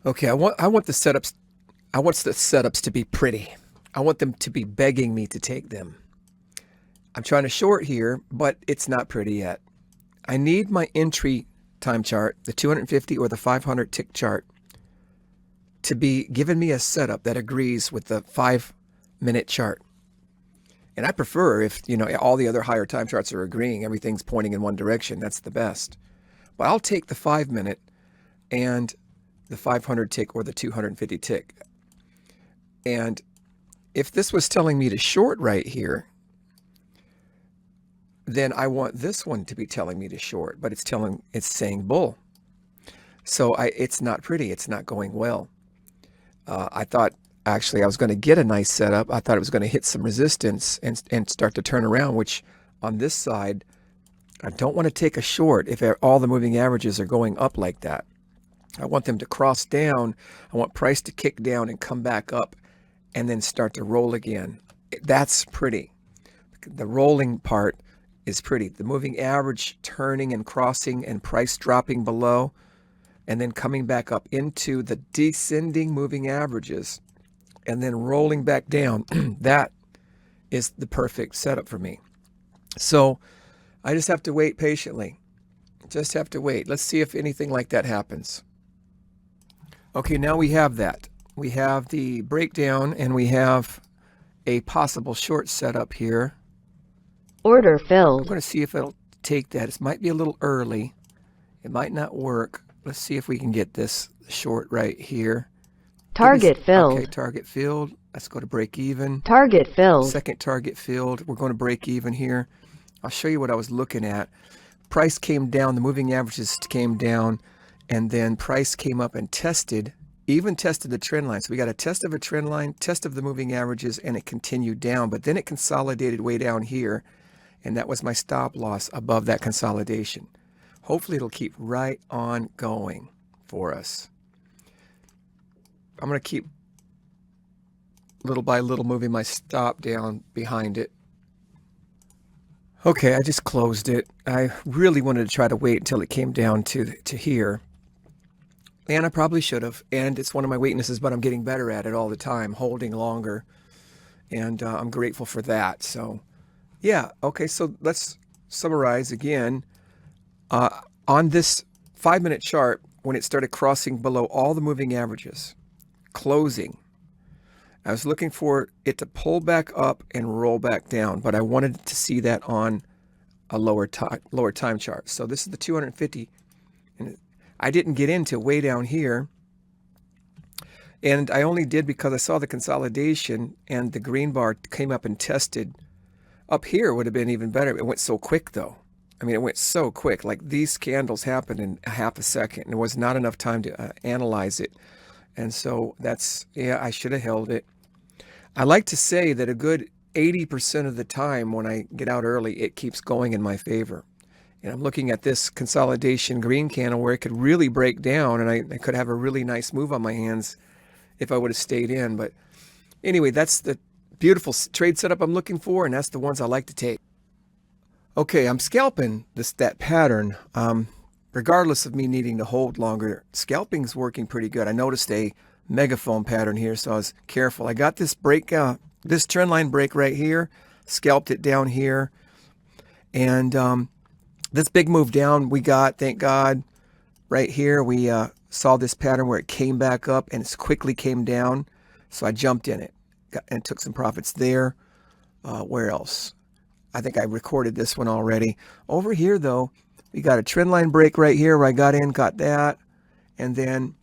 Okay, I want the setups to be pretty. I want them to be begging me to take them. I'm trying to short here, but it's not pretty yet. I need my entry time chart, the 250 or the 500 tick chart, to be giving me a setup that agrees with the 5-minute chart. And I prefer if, all the other higher time charts are agreeing, everything's pointing in one direction. That's the best. But I'll take the 5-minute and the 500 tick or the 250 tick. And if this was telling me to short right here, then I want this one to be telling me to short, but it's saying bull. So it's not pretty. It's not going well. I thought actually I was going to get a nice setup. I thought it was going to hit some resistance and start to turn around, which on this side, I don't want to take a short if all the moving averages are going up like that. I want them to cross down. I want price to kick down and come back up and then start to roll again. That's pretty. The rolling part is pretty. The moving average turning and crossing and price dropping below and then coming back up into the descending moving averages and then rolling back down. That is the perfect setup for me. So I just have to wait patiently. Just have to wait. Let's see if anything like that happens. Okay, now we have that. We have the breakdown and we have a possible short setup here. Order I'm filled. going to see if it'll take that. It might be a little early. It might not work. Let's see if we can get this short right here. Target filled. Okay, target filled. Let's go to break even. Target filled. Second target filled. We're going to break even here. I'll show you what I was looking at. Price came down. The moving averages came down. And then price came up and even tested the trend line. So we got a test of a trend line, test of the moving averages, and it continued down. But then it consolidated way down here. And that was my stop loss above that consolidation. Hopefully it'll keep right on going for us. I'm going to keep little by little moving my stop down behind it. Okay, I just closed it. I really wanted to try to wait until it came down to here. And I probably should have. And it's one of my weaknesses, but I'm getting better at it all the time, holding longer. And I'm grateful for that. So yeah, okay, so let's summarize again. On this 5-minute chart, when it started crossing below all the moving averages, closing, I was looking for it to pull back up and roll back down, but I wanted to see that on a lower time chart. So this is the 250, and I didn't get into way down here, and I only did because I saw the consolidation and the green bar came up and tested. Up here would have been even better. It went so quick though. I mean, it went so quick. Like these candles happened in a half a second. And there was not enough time to analyze it. And so I should have held it. I like to say that a good 80% of the time when I get out early, it keeps going in my favor. And I'm looking at this consolidation green candle where it could really break down and I could have a really nice move on my hands if I would have stayed in. But anyway, that's the beautiful trade setup I'm looking for, and that's the ones I like to take. Okay, I'm scalping that pattern. Regardless of me needing to hold longer, scalping's working pretty good. I noticed a megaphone pattern here, so I was careful. I got this this trend line break right here, scalped it down here, and this big move down we got, thank God, right here. We saw this pattern where it came back up and it quickly came down, so I jumped in it and took some profits there. Where else? I think I recorded this one already. Over here, though, we got a trend line break right here where I got in, got that. And then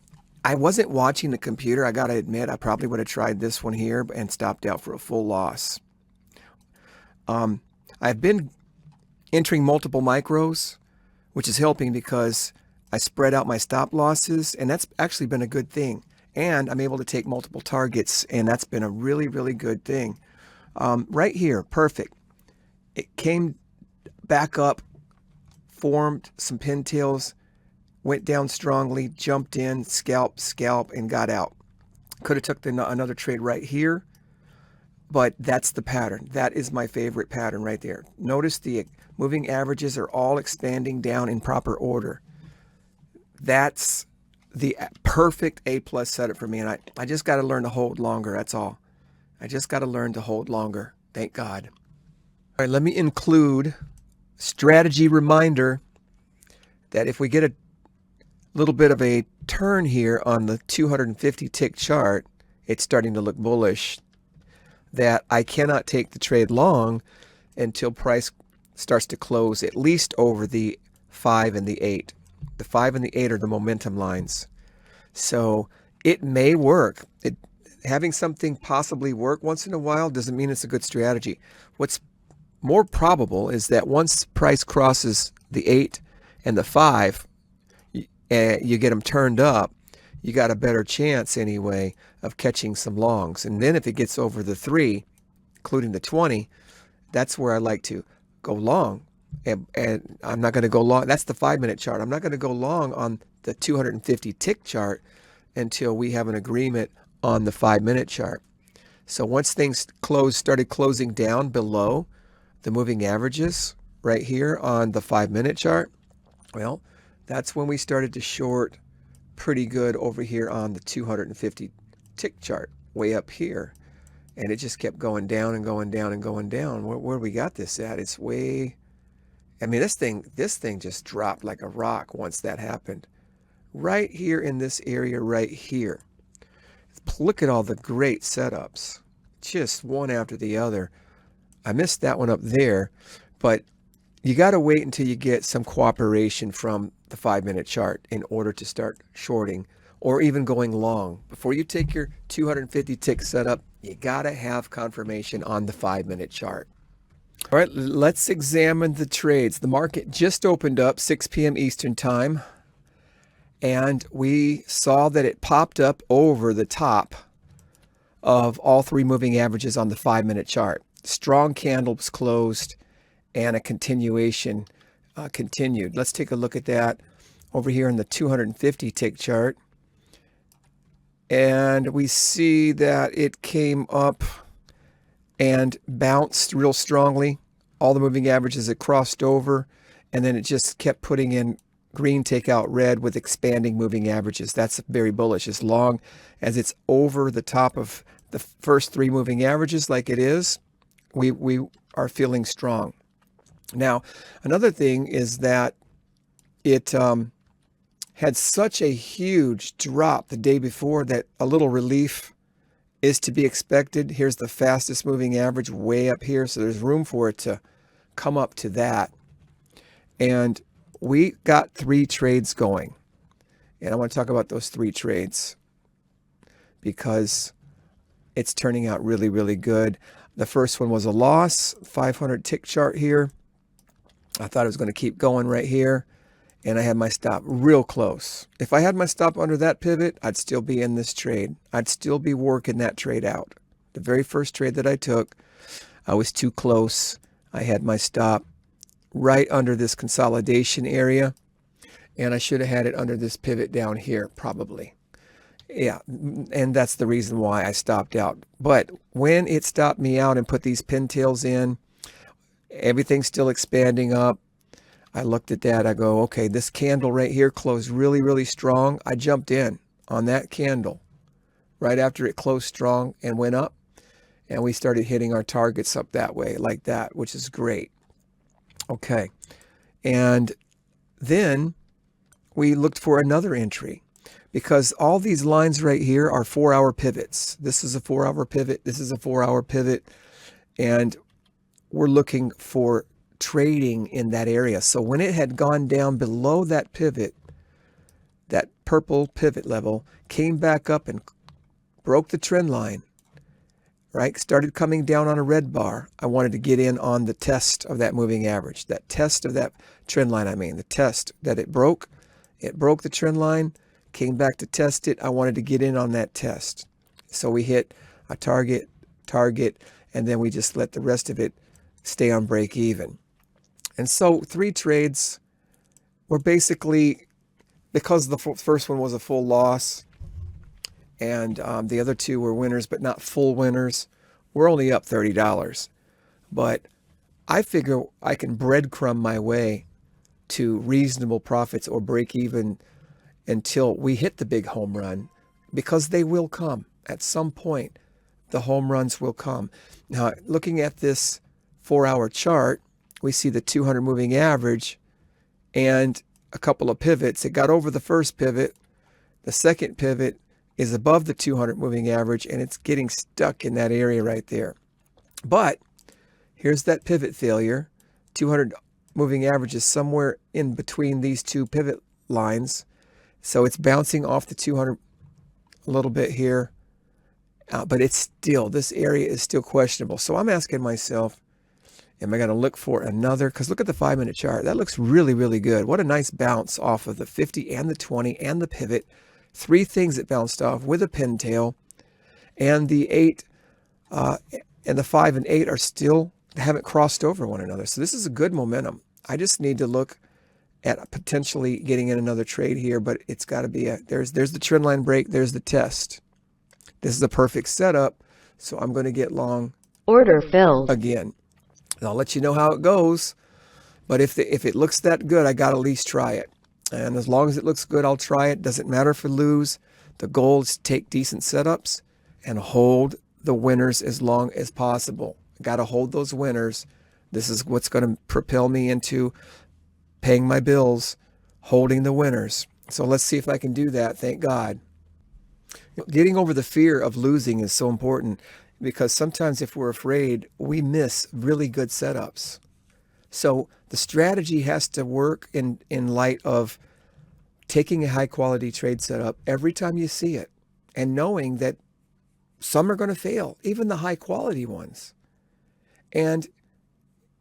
I wasn't watching the computer. I got to admit, I probably would have tried this one here and stopped out for a full loss. I've been entering multiple micros, which is helping because I spread out my stop losses, and that's actually been a good thing. And I'm able to take multiple targets, and that's been a really, really good thing. Right here, perfect. It came back up, formed some pintails, went down strongly, jumped in, scalp, and got out. Could have took another trade right here, but that's the pattern. That is my favorite pattern right there. Notice the moving averages are all expanding down in proper order. That's the perfect A+ setup for me, and I just got to learn to hold longer. That's all. I just got to learn to hold longer. Thank God. All right, let me include strategy reminder that if we get a little bit of a turn here on the 250 tick chart, it's starting to look bullish, that I cannot take the trade long until price starts to close at least over the 5 and the 8. The 5 and the 8 are the momentum lines. So it may work. Having something possibly work once in a while doesn't mean it's a good strategy. What's more probable is that once price crosses the 8 and the 5, you get them turned up, you got a better chance anyway of catching some longs. And then if it gets over the 3, including the 20, that's where I like to go long. And I'm not going to go long. That's the 5-minute chart. I'm not going to go long on the 250 tick chart until we have an agreement on the 5-minute chart. So once things started closing down below the moving averages right here on the 5-minute chart, well, that's when we started to short pretty good over here on the 250 tick chart, way up here. And it just kept going down and going down and going down. Where we got this at? It's way, I mean, this thing just dropped like a rock once that happened. Right here in this area right here. Look at all the great setups, just one after the other. I missed that one up there, but you got to wait until you get some cooperation from the 5-minute chart in order to start shorting or even going long. Before you take your 250 tick setup, you got to have confirmation on the 5-minute chart. All right, let's examine the trades. The market just opened up 6 p.m. Eastern time, and we saw that it popped up over the top of all 3 moving averages on the 5-minute chart. Strong candles closed, and a continuation continued. Let's take a look at that over here in the 250 tick chart. And we see that it came up and bounced real strongly. All the moving averages, it crossed over, and then it just kept putting in green take out red with expanding moving averages. That's very bullish. As long as it's over the top of the first 3 moving averages like it is, we are feeling strong. Now, another thing is that it had such a huge drop the day before that a little relief is to be expected. Here's the fastest moving average way up here, so there's room for it to come up to that. And we got 3 trades going. And I want to talk about those 3 trades because it's turning out really, really good. The first one was a loss, 500 tick chart here. I thought it was going to keep going right here, and I had my stop real close. If I had my stop under that pivot, I'd still be in this trade. I'd still be working that trade out. The very first trade that I took, I was too close. I had my stop right under this consolidation area, and I should have had it under this pivot down here probably. Yeah, and that's the reason why I stopped out. But when it stopped me out and put these pintails in, everything's still expanding up. I looked at that. I go, okay, this candle right here closed really, really strong. I jumped in on that candle right after it closed strong and went up. And we started hitting our targets up that way like that, which is great. Okay. And then we looked for another entry because all these lines right here are 4-hour pivots. This is a 4-hour pivot. This is a 4-hour pivot. And we're looking for trading in that area. So when it had gone down below that pivot, that purple pivot level, came back up and broke the trend line, right? Started coming down on a red bar. I wanted to get in on the test of that moving average, that test of that trend line. The test that it broke the trend line, came back to test it. I wanted to get in on that test. So we hit a target, and then we just let the rest of it stay on break even. And so 3 trades were basically, because the first one was a full loss and the other 2 were winners, but not full winners, we're only up $30. But I figure I can breadcrumb my way to reasonable profits or break even until we hit the big home run, because they will come at some point. The home runs will come. Now, looking at this 4-hour chart, we see the 200 moving average and a couple of pivots. It got over the first pivot. The second pivot is above the 200 moving average, and it's getting stuck in that area right there. But here's that pivot failure. 200 moving average is somewhere in between these two pivot lines. So it's bouncing off the 200 a little bit here. But it's still, this area is still questionable. So I'm asking myself, am I going to look for another? Because look at the 5-minute chart. That looks really, really good. What a nice bounce off of the 50 and the 20 and the pivot. 3 things that bounced off with a pintail. And the 8 and the 5 and 8 are still, haven't crossed over one another. So this is a good momentum. I just need to look at potentially getting in another trade here, but it's got to be there's the trend line break. There's the test. This is a perfect setup. So I'm going to get long. Order filled. Again. And I'll let you know how it goes. But if it looks that good, I got to at least try it. And as long as it looks good, I'll try it. Doesn't matter if I lose. The goal is to take decent setups and hold the winners as long as possible. Got to hold those winners. This is what's going to propel me into paying my bills, holding the winners. So let's see if I can do that. Thank God. Getting over the fear of losing is so important, because sometimes if we're afraid, we miss really good setups. So the strategy has to work in light of taking a high quality trade setup every time you see it, and knowing that some are going to fail, even the high quality ones. And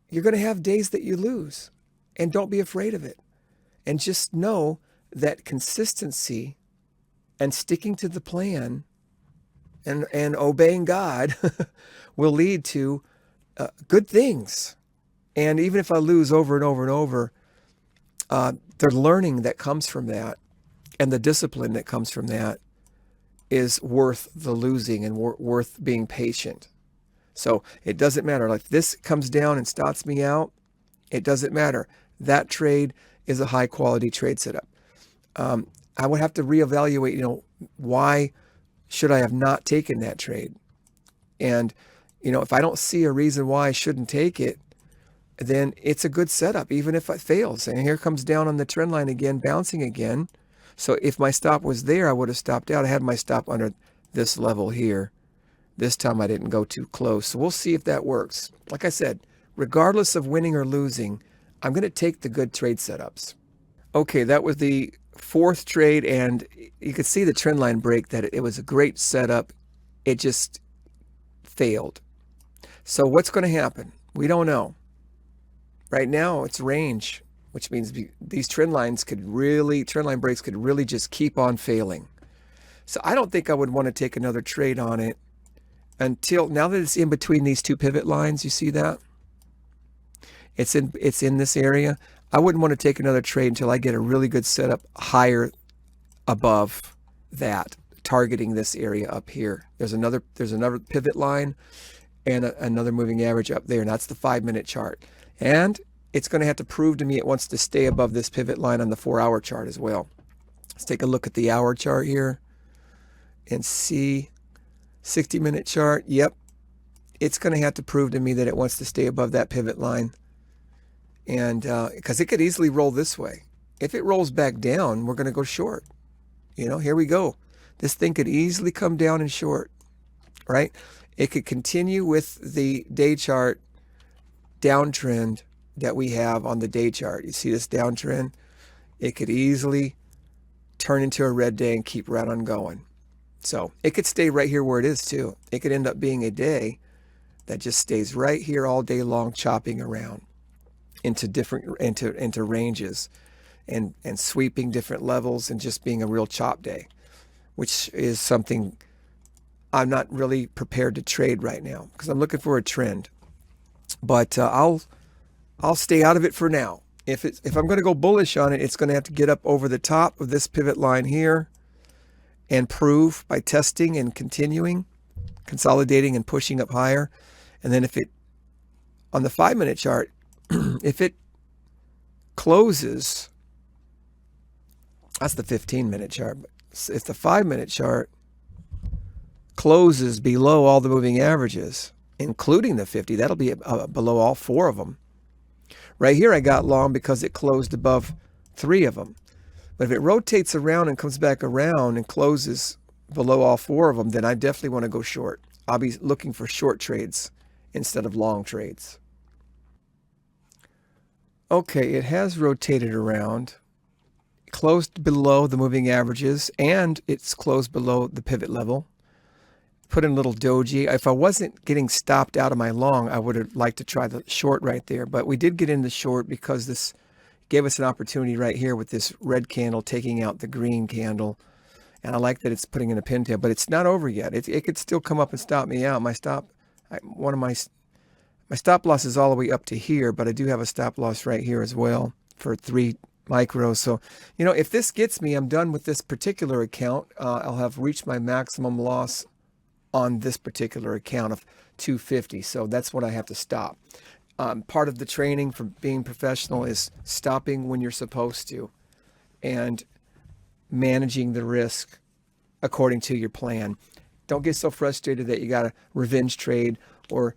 you're going to have days that you lose, and don't be afraid of it. And just know that consistency and sticking to the plan and obeying God will lead to good things. And even if I lose over and over and over, the learning that comes from that and the discipline that comes from that is worth the losing and worth being patient. So it doesn't matter. Like, if this comes down and stops me out, it doesn't matter. That trade is a high quality trade setup. I would have to reevaluate, why should I have not taken that trade? And, if I don't see a reason why I shouldn't take it, then it's a good setup, even if it fails. And here comes down on the trend line again, bouncing again. So if my stop was there, I would have stopped out. I had my stop under this level here. This time I didn't go too close. So we'll see if that works. Like I said, regardless of winning or losing, I'm going to take the good trade setups. Okay, that was the 4th trade, and you could see the trend line break, that it was a great setup. It just failed. So what's going to happen? We don't know. Right now it's range, which means these trend line breaks could really just keep on failing. So I don't think I would want to take another trade on it until, now that it's in between these 2 pivot lines. You see that? It's in this area. I wouldn't want to take another trade until I get a really good setup higher above that, targeting this area up here. There's another pivot line and another moving average up there, and that's the 5-minute chart. And it's going to have to prove to me it wants to stay above this pivot line on the 4-hour chart as well. Let's take a look at the hour chart here and see 60-minute chart. Yep, it's going to have to prove to me that it wants to stay above that pivot line. And because it could easily roll this way. If it rolls back down, we're going to go short. Here we go. This thing could easily come down and short, right? It could continue with the day chart downtrend that we have on the day chart. You see this downtrend? It could easily turn into a red day and keep right on going. So it could stay right here where it is too. It could end up being a day that just stays right here all day long, chopping around into ranges and sweeping different levels, and just being a real chop day, which is something I'm not really prepared to trade right now, because I'm looking for a trend. But I'll stay out of it for now. If I'm going to go bullish on it, it's going to have to get up over the top of this pivot line here and prove by testing and continuing, consolidating and pushing up higher. And then on the 5-minute chart, if it closes That's the 15-minute chart. But if the 5-minute chart closes below all the moving averages, including the 50, that'll be below all 4 of them. Right here I got long because it closed above 3 of them. But if it rotates around and comes back around and closes below all 4 of them, then I definitely want to go short. I'll be looking for short trades instead of long trades. Okay, it has rotated around, closed below the moving averages, and it's closed below the pivot level. Put in a little doji. If I wasn't getting stopped out of my long, I would have liked to try the short right there. But we did get in the short because this gave us an opportunity right here with this red candle taking out the green candle. And I like that it's putting in a pin tail, but it's not over yet. It could still come up and stop me out. My stop loss is all the way up to here, but I do have a stop loss right here as well for 3 micros. So, if this gets me, I'm done with this particular account. I'll have reached my maximum loss on this particular account of 250. So that's what I have to stop. Part of the training for being professional is stopping when you're supposed to and managing the risk according to your plan. Don't get so frustrated that you got to revenge trade or,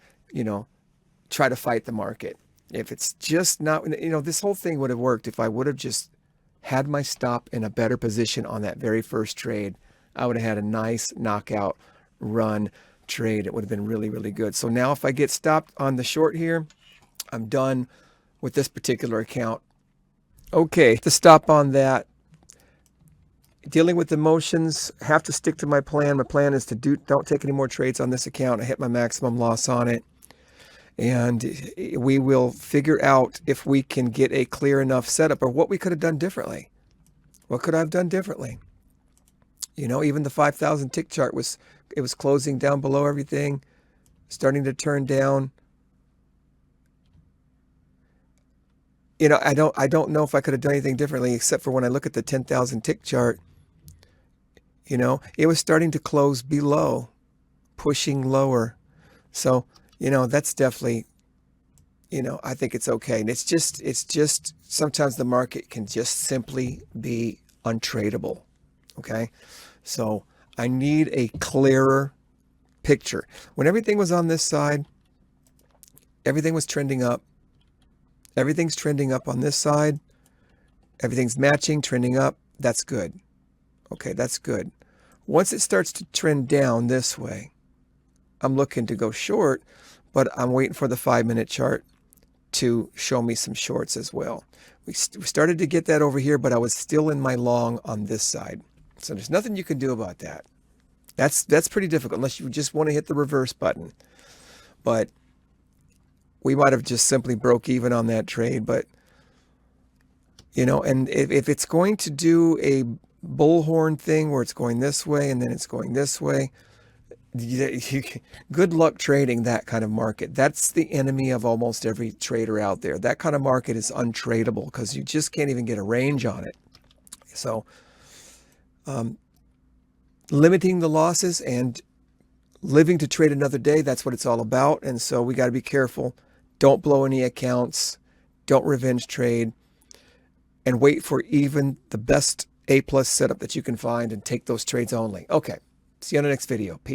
try to fight the market. If it's just not, this whole thing would have worked if I would have just had my stop in a better position on that very first trade. I would have had a nice knockout run trade. It would have been really, really good. So now if I get stopped on the short here, I'm done with this particular account. Okay, to stop on that, dealing with emotions, have to stick to my plan. My plan is to don't take any more trades on this account. I hit my maximum loss on it. And we will figure out if we can get a clear enough setup or what we could have done differently. What could I have done differently? Even the 5,000 tick chart was closing down below everything, starting to turn down. I don't know if I could have done anything differently except for when I look at the 10,000 tick chart, it was starting to close below, pushing lower. So, that's definitely, I think it's okay. And it's just sometimes the market can just simply be untradeable. Okay. So I need a clearer picture. When everything was on this side, everything was trending up. Everything's trending up on this side. Everything's matching, trending up. That's good. Okay, that's good. Once it starts to trend down this way, I'm looking to go short, but I'm waiting for the 5-minute chart to show me some shorts as well. We started to get that over here, but I was still in my long on this side. So there's nothing you can do about that. That's pretty difficult unless you just want to hit the reverse button. But we might have just simply broke even on that trade. But, and if it's going to do a bullhorn thing where it's going this way and then it's going this way, good luck trading that kind of market. That's the enemy of almost every trader out there. That kind of market is untradeable because you just can't even get a range on it. So limiting the losses and living to trade another day, that's what it's all about. And so we got to be careful. Don't blow any accounts. Don't revenge trade. And wait for even the best A+ setup that you can find and take those trades only. Okay. See you on the next video. Peace.